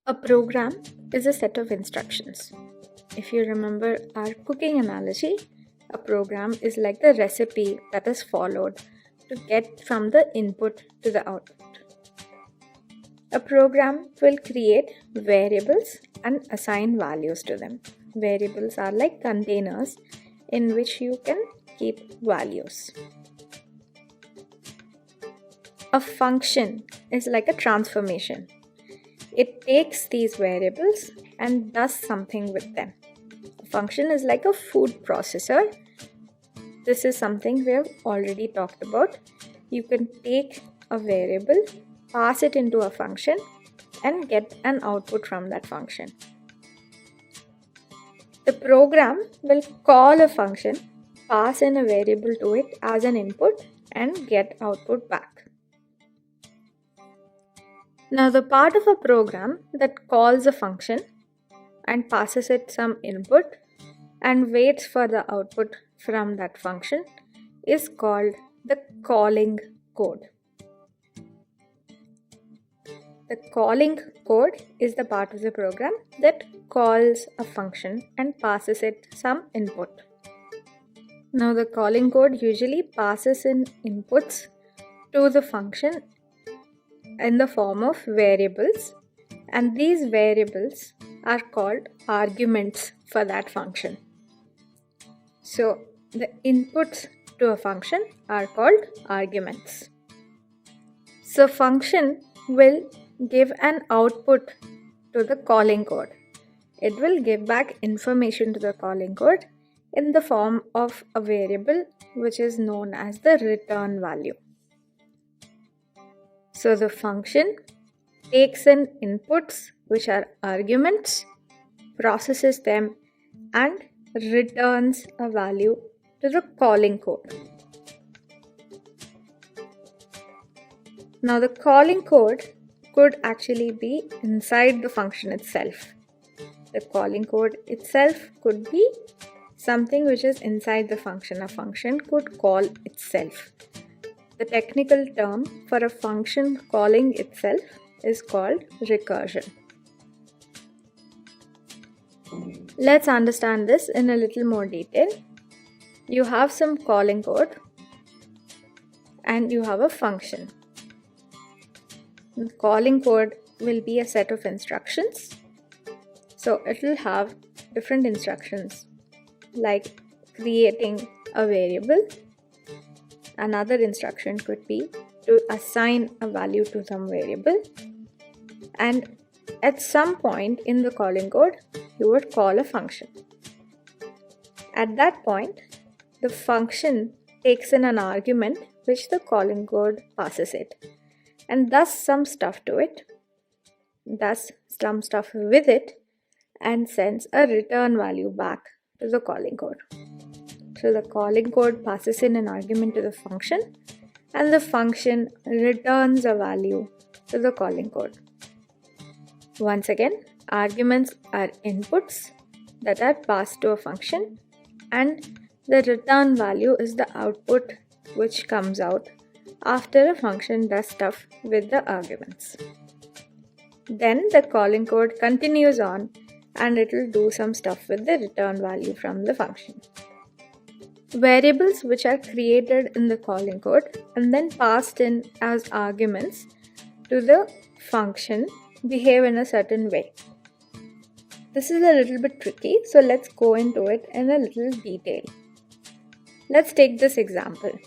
A program is a set of instructions. If you remember our cooking analogy, a program is like the recipe that is followed to get from the input to the output. A program will create variables and assign values to them. Variables are like containers in which you can keep values. A function is like a transformation. It takes these variables and does something with them. A function is like a food processor. This is something we have already talked about. You can take a variable, pass it into a function, and get an output from that function. The program will call a function, pass in a variable to it as an input, and get output back. Now, the part of a program that calls a function and passes it some input and waits for the output from that function is called the calling code. The calling code is the part of the program that calls a function and passes it some input. Now, the calling code usually passes in inputs to the function in the form of variables, and these variables are called arguments for that function. So the inputs to a function are called arguments. So function will give an output to the calling code. It will give back information to the calling code in the form of a variable which is known as the return value. So the function takes in inputs which are arguments, processes them, and returns a value to the calling code. Now the calling code could actually be inside the function itself. The calling code itself could be something which is inside the function. A function could call itself. The technical term for a function calling itself is called recursion. Let's understand this in a little more detail. You have some calling code and you have a function. The calling code will be a set of instructions. So it will have different instructions like creating a variable. Another instruction could be to assign a value to some variable, and at some point in the calling code you would call a function. At that point the function takes in an argument which the calling code passes it and does some stuff to it, does some stuff with it, and sends a return value back to the calling code. So the calling code passes in an argument to the function and the function returns a value to the calling code. Once again, arguments are inputs that are passed to a function and the return value is the output which comes out after a function does stuff with the arguments. Then the calling code continues on and it will do some stuff with the return value from the function. Variables which are created in the calling code and then passed in as arguments to the function behave in a certain way. This is a little bit tricky, so let's go into it in a little detail. Let's take this example.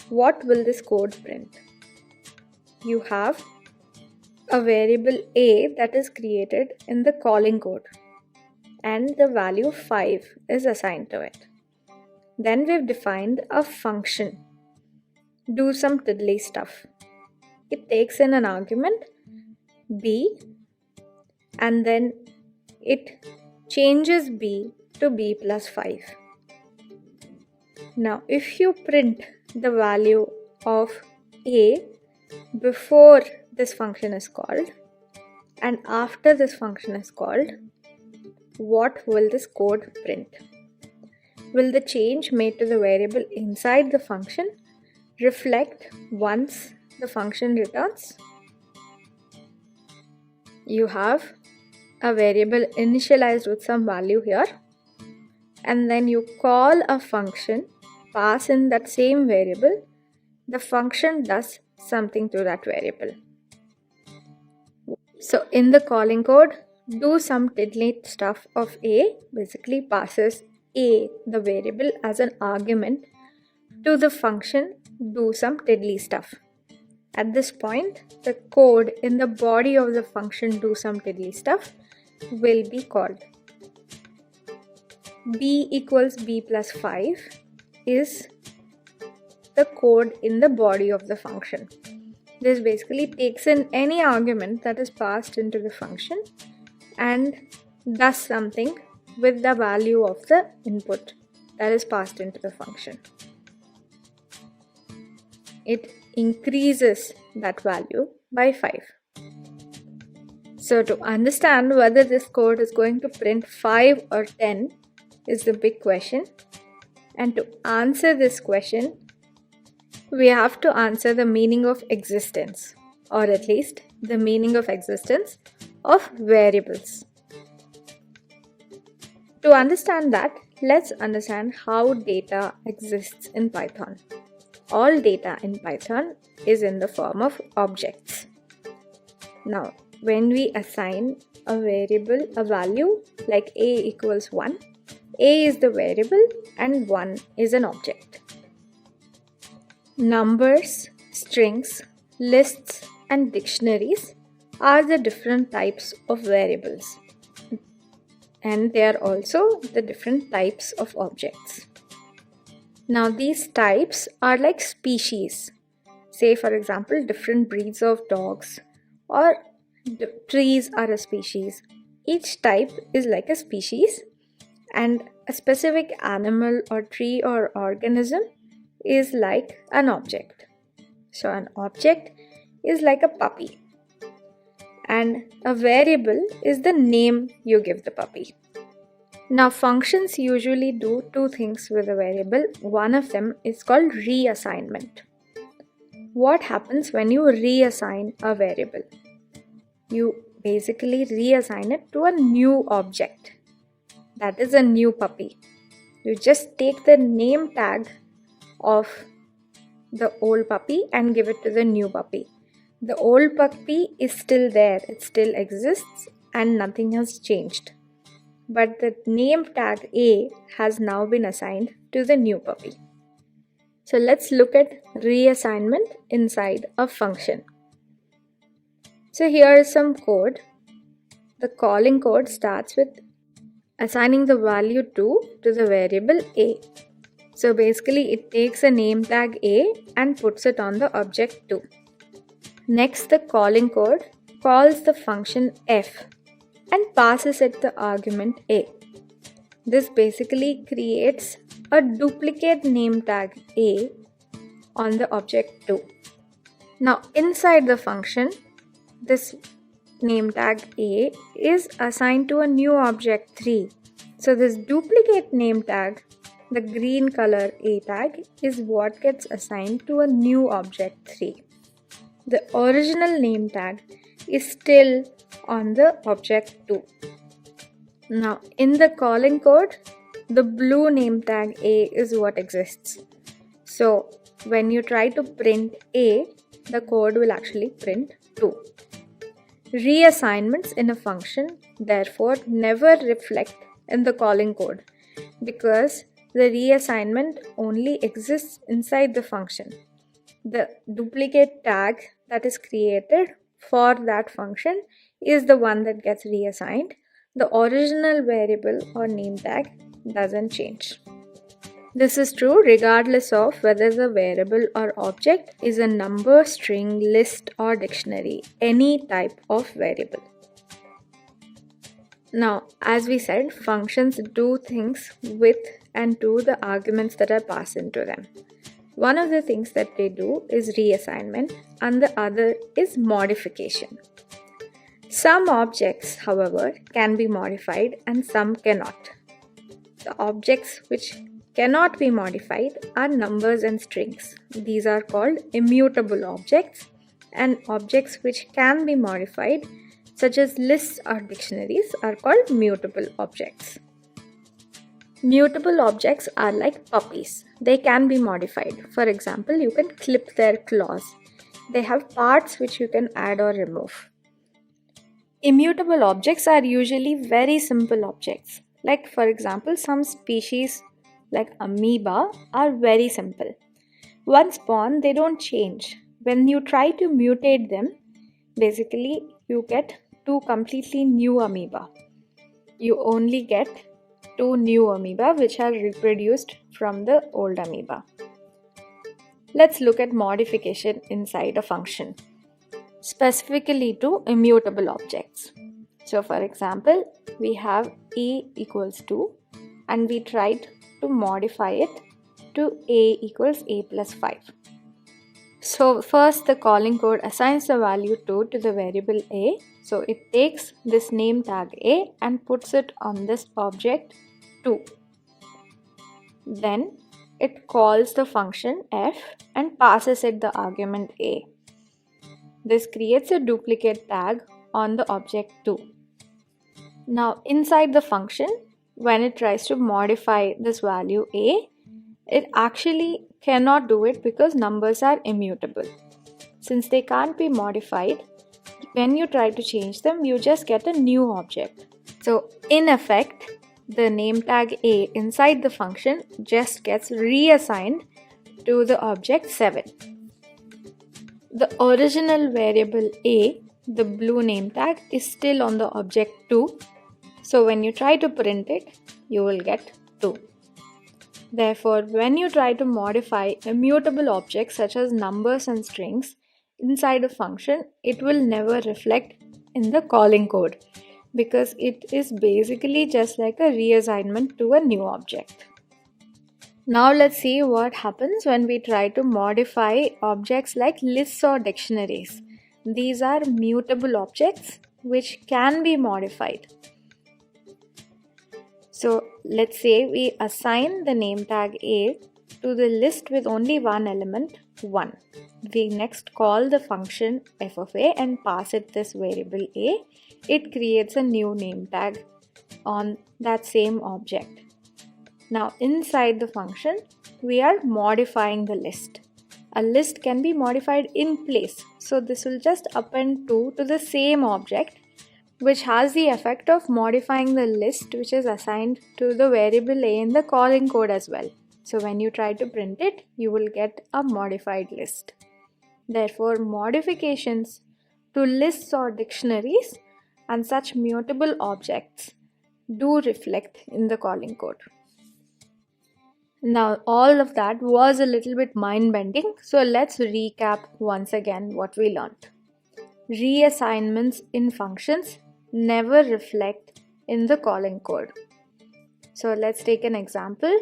What will this code print? You have a variable a that is created in the calling code and the value 5 is assigned to it. Then we've defined a function. Do some tiddly stuff. It takes in an argument b and then it changes b to b plus 5. Now if you print the value of a before this function is called and after this function is called, what will this code print? Will the change made to the variable inside the function reflect once the function returns? you have a variable initialized with some value here, and then you call a function, pass in that same variable, the function does something to that variable. So in the calling code, do some tiddly stuff of A, basically passes A, the variable, as an argument to the function do some tiddly stuff. At this point, the code in the body of the function do some tiddly stuff will be called. B equals B plus 5 is the code in the body of the function. This basically takes in any argument that is passed into the function and does something with the value of the input that is passed into the function. It increases that value by 5. So to understand whether this code is going to print 5 or 10 is the big question. And to answer this question, we have to answer the meaning of existence, or at least the meaning of existence of variables. To understand that, let's understand how data exists in Python. All data in Python is in the form of objects. Now, when we assign a variable a value like a equals 1, a is the variable and 1 is an object. Numbers, strings, lists, and dictionaries are the different types of variables, and they are also the different types of objects. Now these types are like species. Say for example, different breeds of dogs, or trees are a species. Each type is like a species, and a specific animal or tree or organism is like an object. So an object is like a puppy, and a variable is the name you give the puppy. Now functions usually do two things with a variable. One of them is called reassignment. What happens when you reassign a variable? You basically reassign it to a new object. That is a new puppy. You just take the name tag of the old puppy and give it to the new puppy. The old puppy is still there, it still exists, and nothing has changed. But the name tag A has now been assigned to the new puppy. So let's look at reassignment inside a function. So here is some code. The calling code starts with assigning the value 2 to the variable A. So basically it takes a name tag A and puts it on the object 2. Next, the calling code calls the function f and passes it the argument A. This basically creates a duplicate name tag A on the object 2. Now inside the function, this name tag A is assigned to a new object 3. So this duplicate name tag, the green color A tag, is what gets assigned to a new object 3. The original name tag is still on the object 2. Now in the calling code, the blue name tag A is what exists. So when you try to print A, the code will actually print 2. Reassignments in a function therefore never reflect in the calling code, because the reassignment only exists inside the function. The duplicate tag that is created for that function is the one that gets reassigned. The original variable or name tag doesn't change. This is true regardless of whether the variable or object is a number, string, list, or dictionary, any type of variable. Now, as we said, functions do things with and to the arguments that are passed into them. One of the things that they do is reassignment, and the other is modification. Some objects, however, can be modified and some cannot. The objects which cannot be modified are numbers and strings. These are called immutable objects, and objects which can be modified, such as lists or dictionaries, are called mutable objects. Mutable objects are like puppies. They can be modified. For example, you can clip their claws. They have parts which you can add or remove. Immutable objects are usually very simple objects. Like for example, some species like amoeba are very simple. Once born, they don't change. When you try to mutate them, basically you get two completely new amoeba. You only get two new amoeba which are reproduced from the old amoeba. Let's look at modification inside a function, specifically to immutable objects. So for example, we have a equals 2 and we tried to modify it to a equals a plus 5. So first the calling code assigns the value 2 to the variable a. So it takes this name tag a and puts it on this object 2. Then it calls the function f and passes it the argument a. This creates a duplicate tag on the object 2. Now inside the function, when it tries to modify this value a, it actually cannot do it because numbers are immutable. Since they can't be modified, when you try to change them, you just get a new object. So in effect, the name tag a inside the function just gets reassigned to the object 7. The original variable a, the blue name tag, is still on the object 2. So when you try to print it, you will get 2. Therefore, when you try to modify immutable objects such as numbers and strings inside a function, it will never reflect in the calling code because it is basically just like a reassignment to a new object. Now let's see what happens when we try to modify objects like lists or dictionaries. These are mutable objects which can be modified. So let's say we assign the name tag a to the list with only one element 1. We next call the function f of a and pass it this variable a. It creates a new name tag on that same object. Now inside the function, we are modifying the list. A list can be modified in place. So this will just append 2 to the same object, which has the effect of modifying the list which is assigned to the variable a in the calling code as well. So when you try to print it, you will get a modified list. Therefore, modifications to lists or dictionaries and such mutable objects do reflect in the calling code. Now all of that was a little bit mind-bending, so let's recap once again what we learned. Reassignments in functions never reflect in the calling code. So let's take an example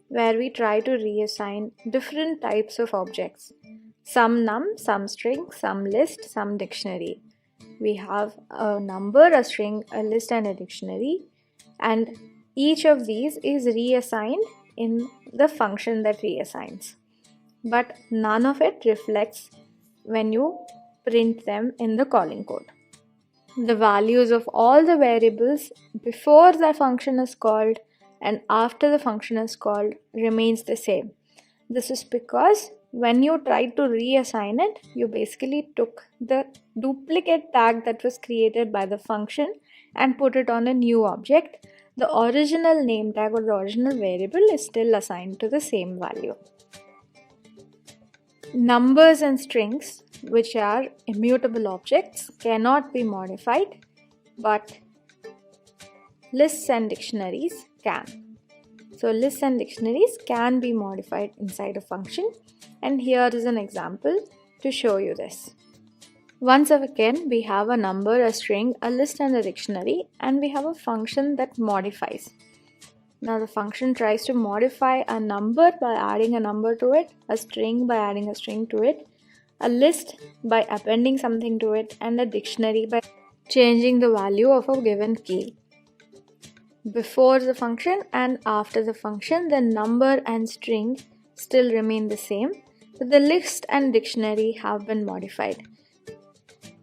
where we try to reassign different types of objects. Some num, some string, some list, some dictionary. We have a number, a string, a list and a dictionary, and each of these is reassigned in the function that reassigns. But none of it reflects when you print them in the calling code. The values of all the variables before the function is called and after the function is called remains the same. This is because when you tried to reassign it, you basically took the duplicate tag that was created by the function and put it on a new object. The original name tag or the original variable is still assigned to the same value. Numbers and strings, which are immutable objects, cannot be modified, but lists and dictionaries can. So lists and dictionaries can be modified inside a function, and here is an example to show you this. Once again, we have a number, a string, a list and a dictionary, and we have a function that modifies. Now the function tries to modify a number by adding a number to it, a string by adding a string to it, a list by appending something to it, and a dictionary by changing the value of a given key. Before the function and after the function, the number and string still remain the same, but the list and dictionary have been modified.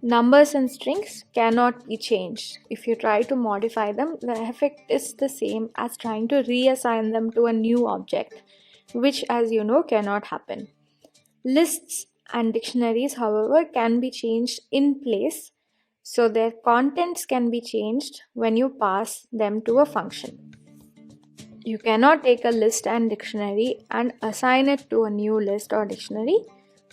Numbers and strings cannot be changed. If you try to modify them, the effect is the same as trying to reassign them to a new object, which, as you know, cannot happen. Lists and dictionaries, however, can be changed in place, so their contents can be changed when you pass them to a function. You cannot take a list and dictionary and assign it to a new list or dictionary,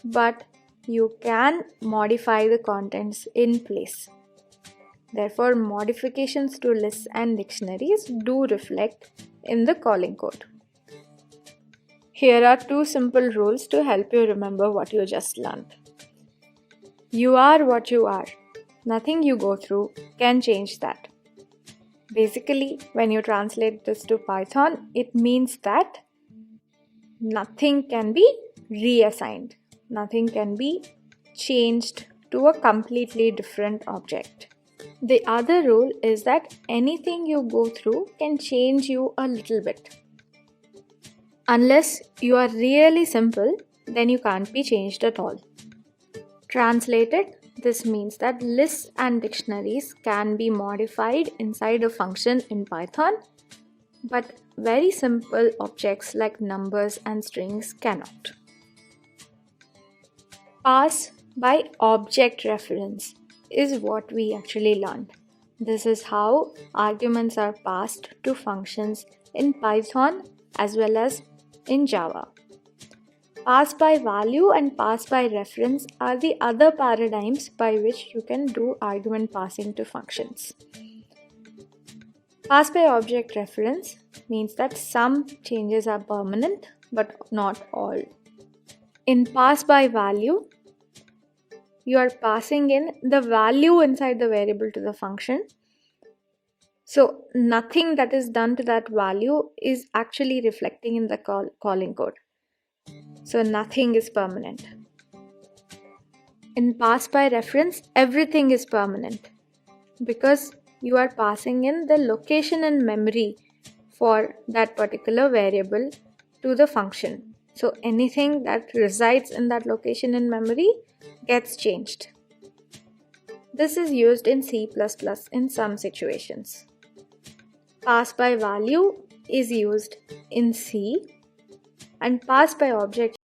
but you can modify the contents in place. Therefore, modifications to lists and dictionaries do reflect in the calling code. Here are two simple rules to help you remember what you just learned. You are what you are. Nothing you go through can change that. Basically, when you translate this to Python, it means that nothing can be reassigned. Nothing can be changed to a completely different object. The other rule is that anything you go through can change you a little bit. Unless you are really simple, then you can't be changed at all. Translated, this means that lists and dictionaries can be modified inside a function in Python, but very simple objects like numbers and strings cannot. Pass by object reference is what we actually learned. This is how arguments are passed to functions in Python as well as in Java. Pass by value and pass by reference are the other paradigms by which you can do argument passing to functions. Pass by object reference means that some changes are permanent but not all. In pass by value, you are passing in the value inside the variable to the function. So nothing that is done to that value is actually reflecting in the calling code. So nothing is permanent. In pass by reference, everything is permanent because you are passing in the location in memory for that particular variable to the function. So anything that resides in that location in memory gets changed. This is used in C++ in some situations. Pass by value is used in C, and pass by object